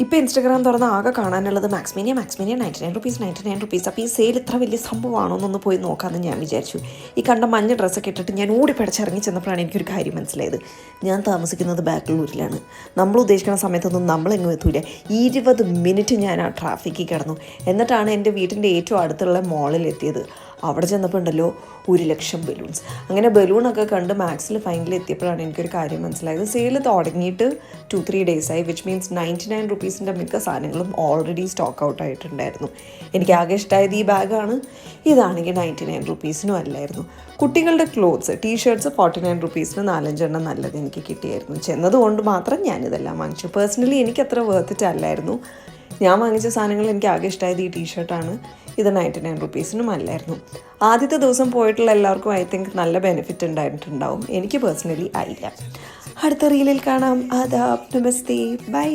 ഇപ്പോൾ ഇൻസ്റ്റാഗ്രാം തുറന്ന് ആകെ കാണാനുള്ളത് മാക്സ്മീനിയ 99 റുപ്പീസ്. അപ്പോൾ ഈ സെയിൽ ഇത്ര വലിയ സംഭവമാണോ എന്നൊന്ന് പോയി നോക്കാമെന്ന് ഞാൻ വിചാരിച്ചു. ഈ കണ്ട മഞ്ഞ ഡ്രസ്സൊക്കെ ഇട്ടിട്ട് ഞാൻ ഓടിപ്പടച്ചിറങ്ങി ചെന്നപ്പോഴാണ് എനിക്കൊരു കാര്യം മനസ്സിലായത്. ഞാൻ താമസിക്കുന്നത് ബാംഗ്ലൂരിലാണ്. നമ്മൾ ഉദ്ദേശിക്കുന്ന സമയത്തൊന്നും നമ്മളെങ്ങും എത്തൂല. 20 മിനിറ്റ് ഞാൻ ആ ട്രാഫിക്കിൽ കിടന്നു. എന്നിട്ടാണ് എൻ്റെ വീട്ടിൻ്റെ ഏറ്റവും അടുത്തുള്ള മോളിൽ എത്തിയത്. അവിടെ ചെന്നപ്പോൾ ഉണ്ടല്ലോ 1,00,000 ബലൂൺസ്. അങ്ങനെ ബലൂണൊക്കെ കണ്ട് മാക്സിൽ ഫൈനലിൽ എത്തിയപ്പോഴാണ് എനിക്കൊരു കാര്യം മനസ്സിലായത്. സെയിൽ തുടങ്ങിയിട്ട് 2-3 ഡേയ്സായി, വിച്ച് മീൻസ് 99 റുപ്പീസിൻ്റെ മിക്ക സാധനങ്ങളും ഓൾറെഡി സ്റ്റോക്ക് ഔട്ട് ആയിട്ടുണ്ടായിരുന്നു. എനിക്ക് ആകെ ഇഷ്ടമായത് ഈ ബാഗാണ്. ഇതാണെങ്കിൽ 99 റുപ്പീസിനും അല്ലായിരുന്നു. കുട്ടികളുടെ ക്ലോത്ത്സ്, ടീഷർട്ട്സ് 49 റുപ്പീസിന് 4-5 എണ്ണം നല്ലത് എനിക്ക് കിട്ടിയായിരുന്നു. ചെന്നതുകൊണ്ട് മാത്രം ഞാനിതെല്ലാം വാങ്ങിച്ചു. പേഴ്സണലി എനിക്കത്ര വേർത്തിട്ട് അല്ലായിരുന്നു. ഞാൻ വാങ്ങിച്ച സാധനങ്ങൾ എനിക്ക് ആകെ ഇഷ്ടമായത് ഈ ടീഷർട്ടാണ്. ഇത് 99 റുപ്പീസിനും അല്ലായിരുന്നു. ആദ്യത്തെ ദിവസം പോയിട്ടുള്ള എല്ലാവർക്കും ഐ തിങ്ക് നല്ല ബെനിഫിറ്റ് ഉണ്ടായിട്ടുണ്ടാവും. എനിക്ക് പേഴ്സണലി ആയില്ല. അടുത്ത റീലിൽ കാണാം. ആദാബ്, നമസ്തേ, ബൈ.